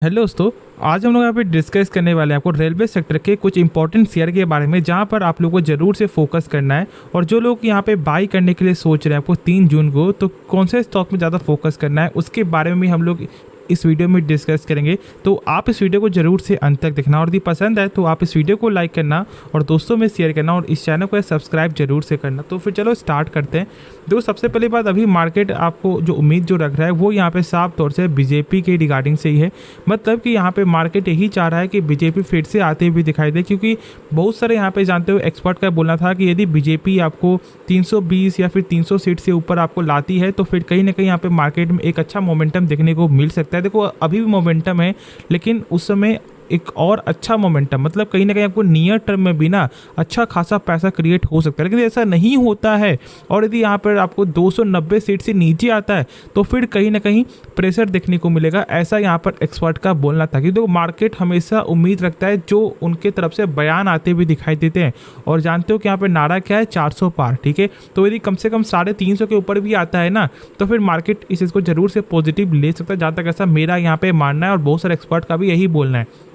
Hello दोस्तों। आज हम लोग यहाँ पे डिस्कस करने वाले हैं आपको रेलवे सेक्टर के कुछ इंपॉर्टेंट शेयर के बारे में, जहाँ पर आप लोगों को जरूर से फोकस करना है। और जो लोग यहाँ पे बाई करने के लिए सोच रहे हैं आपको 3 जून को, तो कौन से स्टॉक में ज़्यादा फोकस करना है उसके बारे में भी हम लोग इस वीडियो में डिस्कस करेंगे। तो आप इस वीडियो को जरूर से अंत तक देखना, और यदि पसंद है तो आप इस वीडियो को लाइक करना और दोस्तों में शेयर करना और इस चैनल को सब्सक्राइब जरूर से करना। तो फिर चलो स्टार्ट करते हैं। देखो, सबसे पहली बात, अभी मार्केट आपको जो उम्मीद जो रख रहा है वो यहाँ पे साफ तौर से बीजेपी के रिगार्डिंग से ही है। मतलब कि यहाँ पे मार्केट यही चाह रहा है कि बीजेपी फिर से आते हुए दिखाई दे, क्योंकि बहुत सारे यहाँ पे जानते हो एक्सपर्ट का बोलना था कि यदि बीजेपी आपको 320 या फिर 300 सीट से ऊपर आपको लाती है तो फिर कहीं ना कहीं यहाँ पे मार्केट में एक अच्छा मोमेंटम देखने को मिल सकता है। देखो, अभी भी मोमेंटम है, लेकिन उस समय एक और अच्छा मोमेंटम, मतलब कहीं ना कहीं आपको नियर टर्म में भी ना अच्छा खासा पैसा क्रिएट हो सकता है। लेकिन ऐसा नहीं होता है, और यदि यहाँ पर आपको 290 सीट से नीचे आता है तो फिर कहीं ना कहीं प्रेशर देखने को मिलेगा, ऐसा यहाँ पर एक्सपर्ट का बोलना था। क्योंकि देखो, मार्केट हमेशा उम्मीद रखता है जो उनके तरफ से बयान आते हुए दिखाई देते हैं। और जानते हो कि यहाँ पर नारा क्या है? 400 पार। ठीक है, तो यदि कम से कम 350 के ऊपर भी आता है ना, तो फिर मार्केट इस चीज़ को जरूर से पॉजिटिव ले सकता है, जहाँ तक ऐसा मेरा यहाँ पे मानना है और बहुत सारे एक्सपर्ट का भी यही बोलना है।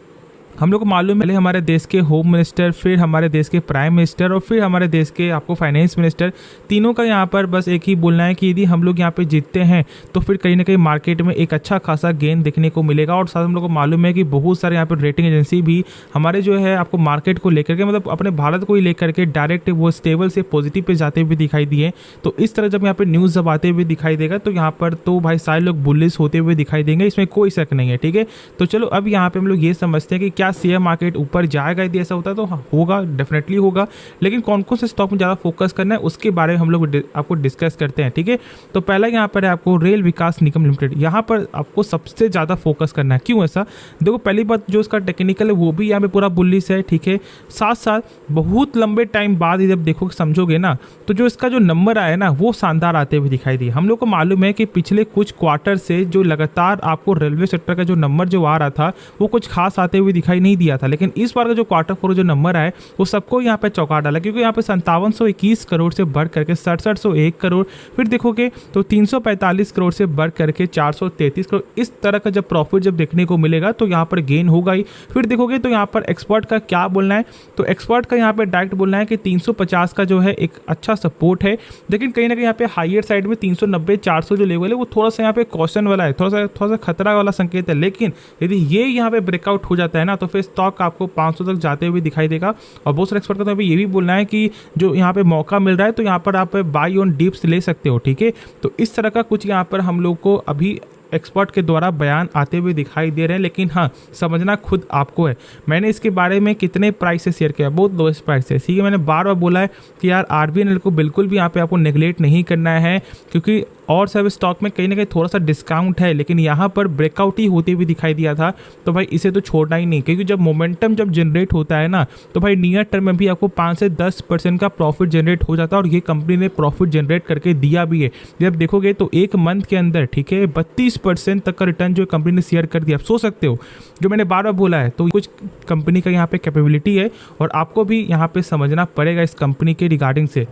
हम लोग को मालूम है, पहले हमारे देश के होम मिनिस्टर, फिर हमारे देश के प्राइम मिनिस्टर और फिर हमारे देश के आपको फाइनेंस मिनिस्टर, तीनों का यहाँ पर बस एक ही बोलना है कि यदि हम लोग यहाँ पे जीतते हैं तो फिर कहीं ना कहीं मार्केट में एक अच्छा खासा गेन देखने को मिलेगा। और साथ हम लोग को मालूम है कि बहुत सारे यहाँ पर रेटिंग एजेंसी भी हमारे जो है आपको मार्केट को लेकर के, मतलब अपने भारत को ही लेकर के डायरेक्ट वो स्टेबल से पॉजिटिव पे जाते हुए दिखाई दिए। तो इस तरह जब यहाँ पे न्यूज़ जब आते हुए दिखाई देगा तो यहाँ पर तो भाई सारे लोग बुलिश होते हुए दिखाई देंगे, इसमें कोई शक नहीं है। ठीक है, तो चलो अब यहाँ पे हम लोग ये समझते हैं कि क्या शेयर मार्केट ऊपर जाएगा। यदि ऐसा होता है तो हाँ, होगा, डेफिनेटली होगा। लेकिन कौन कौन से स्टॉक में ज़्यादा फोकस करना है उसके बारे में हम लोग आपको डिस्कस करते हैं। ठीक है, तो पहला यहाँ पर है आपको रेल विकास निगम लिमिटेड। यहाँ पर आपको सबसे ज़्यादा फोकस करना है। क्यों ऐसा? देखो, पहली बात, जो इसका टेक्निकल है वो भी यहाँ पे पूरा बुलिश है। ठीक है, साथ साथ बहुत लंबे टाइम बाद जब देखो समझोगे ना, तो जो इसका जो नंबर आया ना वो शानदार आते हुए दिखाई दिए। हम लोग को मालूम है कि पिछले कुछ क्वार्टर से जो लगातार आपको रेलवे सेक्टर का जो नंबर जो आ रहा था वो कुछ खास आते हुए दिखाई नहीं दिया था। लेकिन इस बार का जो क्वार्टर 4 जो नंबर आए वो सबको यहाँ पे चौंका डाला, क्योंकि यहाँ पे 5721 करोड़ से बढ़ करके 6701 करोड़, फिर देखोगे तो 345 करोड़ से बढ़ करके 433 करोड़, इस तरह का जब प्रॉफिट जब देखने को मिलेगा तो यहाँ पर गेन होगा ही। फिर देखोगे तो यहाँ पर एक्सपर्ट का क्या बोलना है, तो एक्सपर्ट का यहाँ पे डायरेक्ट बोलना है कि 350 का जो है एक अच्छा सपोर्ट है। लेकिन कहीं ना कहीं यहाँ पे हाइयर साइड में 390 400 जो लेवल है वो थोड़ा सा यहाँ पे क्वेश्चन वाला है, थोड़ा सा खतरा वाला संकेत है। लेकिन यदि ये यहाँ पे ब्रेकआउट हो जाता है ना तो फिर स्टॉक आपको 500 तक जाते हुए दिखाई देगा। और बहुत सारे एक्सपर्ट का तो अभी ये भी बोलना है कि जो यहाँ पे मौका मिल रहा है तो यहाँ पर आप बाई ऑन डिप्स ले सकते हो। ठीक है, तो इस तरह का कुछ यहाँ पर हम लोग को अभी एक्सपर्ट के द्वारा बयान आते हुए दिखाई दे रहे हैं। लेकिन हाँ, समझना खुद आपको है। मैंने इसके बारे में कितने प्राइस से शेयर किया, बहुत लोएस्ट प्राइस से। ठीक है, मैंने बार बार बोला है कि यार आरबीएनएल को बिल्कुल भी यहाँ पे आपको नेगलेक्ट नहीं करना है, क्योंकि और सब स्टॉक में कहीं ना कहीं थोड़ा सा डिस्काउंट है, लेकिन यहाँ पर ब्रेकआउट ही होते हुए दिखाई दिया था। तो भाई इसे तो छोड़ना ही नहीं, क्योंकि जब मोमेंटम जब जनरेट होता है ना तो भाई नियर टर्म में भी आपको 5 से 10% का प्रॉफिट जनरेट हो जाता है। और ये कंपनी ने प्रॉफिट जनरेट करके दिया भी है। जब देखोगे तो एक मंथ के अंदर, ठीक है, 32% तक का रिटर्न जो कंपनी ने शेयर कर दिया। आप सोच सकते हो, जो मैंने बार बार बोला है, तो कुछ कंपनी का यहाँ पे कैपेबिलिटी है और आपको भी यहाँ पे समझना पड़ेगा इस कंपनी के रिगार्डिंग से।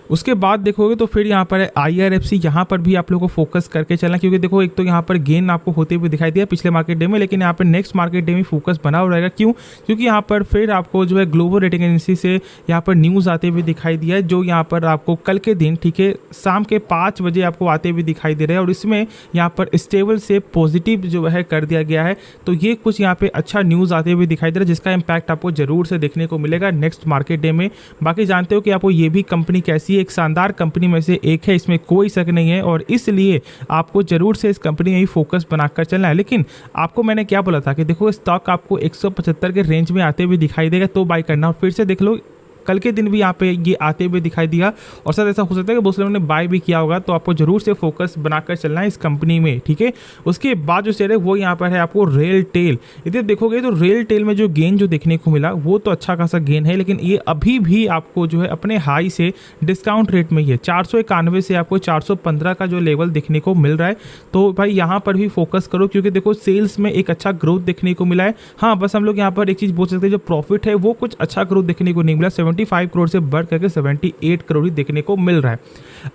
उसके बाद देखोगे तो फिर यहाँ पर है IRFC। यहाँ पर भी आप लोगों को फोकस करके चलना, क्योंकि देखो एक तो यहाँ पर गेन आपको होते हुए दिखाई दिया पिछले मार्केट डे में, लेकिन यहाँ पर नेक्स्ट मार्केट डे में फोकस बना हुआ रहेगा। क्यों? क्योंकि यहाँ पर फिर आपको जो है ग्लोबल रेटिंग एजेंसी से यहाँ पर न्यूज़ आते हुए दिखाई दिया है, जो यहाँ पर आपको कल के दिन, ठीक है, शाम के 5 बजे आपको आते हुए दिखाई दे रहे हैं। और इसमें यहाँ पर स्टेबल से पॉजिटिव जो है कर दिया गया है। तो ये कुछ यहाँ पे अच्छा न्यूज़ आते हुए दिखाई दे रहा है, जिसका इम्पैक्ट आपको जरूर से देखने को मिलेगा नेक्स्ट मार्केट डे में। बाकी जानते हो कि आपको ये भी कंपनी कैसी है, एक शानदार कंपनी में से एक है, इसमें कोई शक नहीं है। और इसलिए आपको जरूर से इस कंपनी में ही फोकस बनाकर चलना है। लेकिन आपको मैंने क्या बोला था कि देखो स्टॉक आपको 175 के रेंज में आते हुए दिखाई देगा तो बाई करना। और फिर से देख लो, कल के दिन भी यहाँ पे ये आते हुए दिखाई दिया। और शायद ऐसा हो सकता है कि बहुत लोगों ने बाय भी किया होगा, तो आपको जरूर से फोकस बनाकर चलना है इस कंपनी में। ठीक है, उसके बाद जो शेयर है वो यहाँ पर है आपको रेल टेल। यदि देखोगे तो रेल टेल में जो गेन जो देखने को मिला वो तो अच्छा खासा गेन है, लेकिन ये अभी भी आपको जो है अपने हाई से डिस्काउंट रेट में ही है। 491 से आपको 415 का जो लेवल देखने को मिल रहा है। तो भाई यहाँ पर भी फोकस करो, क्योंकि देखो सेल्स में एक अच्छा ग्रोथ देखने को मिला है। हाँ, बस हम लोग यहाँ पर एक चीज़ बोल सकते हैं, जो प्रॉफिट है वो कुछ अच्छा ग्रोथ देखने को नहीं मिला, 75 करोड़ से बढ़ करके 78 करोड़ ही देखने को मिल रहा है।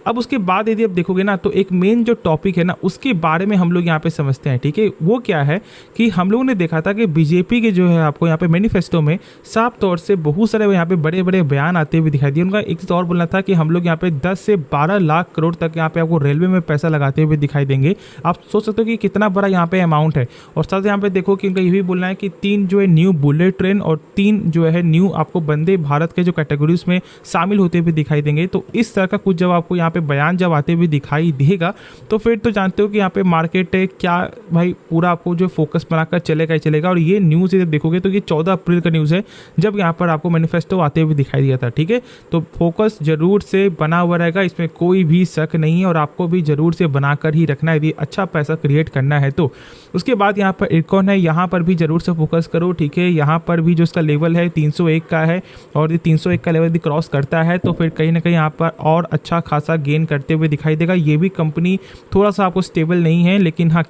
अब उसके बाद यदि आप देखोगे ना तो एक मेन जो टॉपिक है ना उसके बारे में हम लोग यहाँ पे समझते हैं, ठीक है। वो क्या है कि हम लोगों ने देखा था कि बीजेपी के जो है आपको यहाँ पे मैनिफेस्टो में साफ तौर से बहुत सारे यहाँ पे बड़े बड़े बयान आते हुए दिखाई दिए। उनका एक चीज़ और बोलना था कि हम लोग यहाँ पे 10 से 12 लाख करोड़ तक यहाँ पे आपको रेलवे में पैसा लगाते हुए दिखाई देंगे। आप सोच सकते हो कि कितना बड़ा यहाँ पे अमाउंट है। और साथ यहाँ पे देखो कि उनका ये भी बोलना है कि 3 जो है न्यू बुलेट ट्रेन और 3 जो है न्यू आपको वंदे भारत के जो कैटेगरीज में शामिल होते हुए दिखाई देंगे। तो इस तरह का कुछ जब आपको यहाँ पे बयान जब आते हुए दिखाई देगा तो फिर तो जानते हो कि यहाँ पे मार्केट क्या भाई पूरा आपको जो फोकस बनाकर चलेगा ही चलेगा। और ये न्यूज़ जब देखोगे तो ये 14 अप्रैल का न्यूज़ है जब यहाँ पर आपको मैनिफेस्टो आते हुए दिखाई दिया था, ठीक है। तो फोकस जरूर से बना हुआ रहेगा, इसमें कोई भी शक नहीं है और आपको भी जरूर से बनाकर ही रखना है यदि अच्छा पैसा क्रिएट करना है तो। उसके बाद यहाँ पर इरकॉन है, यहाँ पर भी जरूर से फोकस करो, ठीक है। यहाँ पर भी जो इसका लेवल है 301 का है और ये 301 का लेवल यदि क्रॉस करता है तो फिर कहीं ना कहीं यहाँ पर और अच्छा खासा गेन करते हुए दिखाई देगा। ये भी कंपनी थोड़ा सा आपको स्टेबल नहीं है, लेकिन हाँ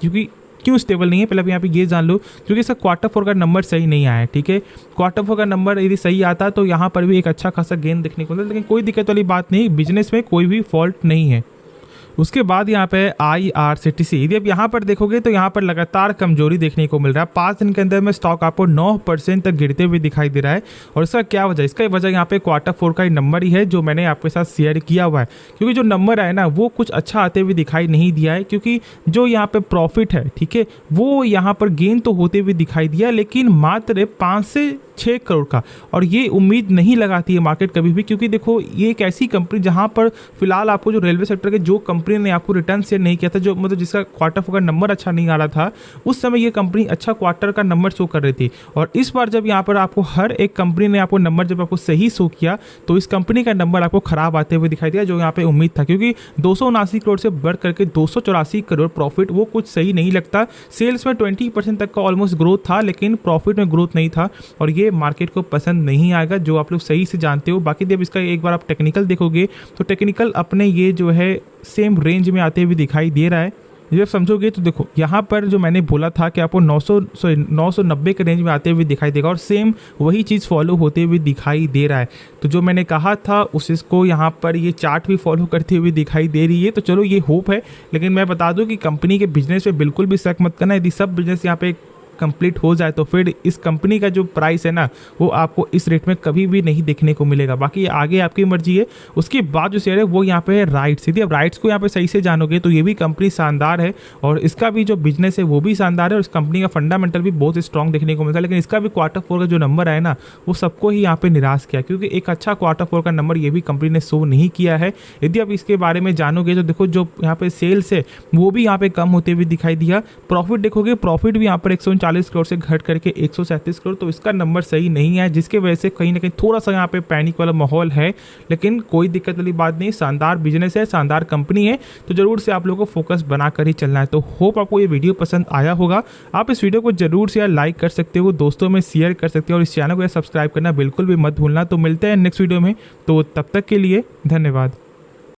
क्यों स्टेबल नहीं है पहले यहाँ पे ये जान लो, क्योंकि इसका क्वार्टर 4 का नंबर सही नहीं आया है, ठीक है। क्वार्टर 4 का नंबर यदि सही आता तो यहाँ पर भी एक अच्छा खासा गेन देखने को मिलता, लेकिन कोई दिक्कत वाली बात नहीं, बिजनेस में कोई भी फॉल्ट नहीं है। उसके बाद यहाँ पे IRCTC, यदि आप यहाँ पर देखोगे तो यहाँ पर लगातार कमजोरी देखने को मिल रहा है। 5 दिन के अंदर में स्टॉक आपको 9% तक गिरते हुए दिखाई दे रहा है। और इसका क्या वजह, इसका वजह यहाँ पे क्वार्टर 4 का ही नंबर ही है जो मैंने आपके साथ शेयर किया हुआ है। क्योंकि जो नंबर है ना वो कुछ अच्छा आते हुए दिखाई नहीं दिया है, क्योंकि जो यहाँ पे प्रॉफिट है, ठीक है, वो यहाँ पर गेन तो होते हुए दिखाई दिया लेकिन मात्र 5 से 6 करोड़ का। और ये उम्मीद नहीं लगाती है मार्केट कभी भी, क्योंकि देखो ये एक ऐसी कंपनी जहां पर फिलहाल आपको जो रेलवे सेक्टर के जो कंपनी ने आपको रिटर्न शेयर नहीं किया था, जो मतलब जिसका क्वार्टर 4 का नंबर अच्छा नहीं आ रहा था, उस समय ये कंपनी अच्छा क्वार्टर का नंबर शो कर रही थी। और इस बार जब यहाँ पर आपको हर एक कंपनी ने आपको नंबर जब आपको सही शो किया तो इस कंपनी का नंबर आपको खराब आते हुए दिखाई दिया जो यहाँ पे उम्मीद था, क्योंकि 279 करोड़ से बढ़ करके 284 करोड़ प्रॉफिट, वो कुछ सही नहीं लगता। सेल्स में 20% तक का ऑलमोस्ट ग्रोथ था लेकिन प्रॉफिट में ग्रोथ नहीं था और ये मार्केट को पसंद नहीं आएगा, जो आप लोग सही से जानते हो। बाकी जब इसका एक बार आप टेक्निकल देखोगे तो टेक्निकल अपने ये जो है सेम रेंज में आते हुए दिखाई दे रहा है। जब समझोगे तो देखो यहाँ पर जो मैंने बोला था कि आपको 990 के रेंज में आते हुए दिखाई देगा और सेम वही चीज़ फॉलो होते हुए दिखाई दे रहा है। तो जो मैंने कहा था उसको यहाँ पर ये चार्ट भी फॉलो करते हुए दिखाई दे रही है। तो चलो ये होप है, लेकिन मैं बता दूँ कि कंपनी के बिजनेस पे बिल्कुल भी शक मत करना। यदि सब बिजनेस यहाँ पे कंप्लीट हो जाए तो फिर इस कंपनी का जो प्राइस है ना वो आपको इस रेट में कभी भी नहीं देखने को मिलेगा। बाकी आगे आपकी मर्जी है। उसके बाद जो शेयर है वो यहाँ पे है राइट्स। यदि आप राइट्स को यहाँ पे सही से जानोगे तो ये भी कंपनी शानदार है और इसका भी जो बिजनेस है वो भी शानदार है और इस कंपनी का फंडामेंटल भी बहुत स्ट्रॉन्ग देखने को मिलता है। लेकिन इसका भी क्वार्टर 4 का जो नंबर आया ना वो सबको ही यहाँ पे निराश किया, क्योंकि एक अच्छा क्वार्टर 4 का नंबर ये भी कंपनी ने शो नहीं किया है। यदि आप इसके बारे में जानोगे तो देखो जो यहाँ पे सेल्स है वो भी यहाँ पे कम होते हुए दिखाई दिया। प्रॉफिट देखोगे, प्रॉफिट भी यहाँ पर 139 करोड़ से घट करके 137 करोड़, तो इसका नंबर सही नहीं है, जिसके वजह से कहीं ना कहीं थोड़ा सा यहाँ पे पैनिक वाला माहौल है। लेकिन कोई दिक्कत वाली बात नहीं, शानदार बिजनेस है, शानदार कंपनी है, तो जरूर से आप लोगों को फोकस बनाकर ही चलना है। तो होप आपको ये वीडियो पसंद आया होगा। आप इस वीडियो को जरूर से लाइक कर सकते हो, दोस्तों में शेयर कर सकते हो और इस चैनल को सब्सक्राइब करना बिल्कुल भी मत भूलना। तो मिलते हैं नेक्स्ट वीडियो में, तो तब तक के लिए धन्यवाद।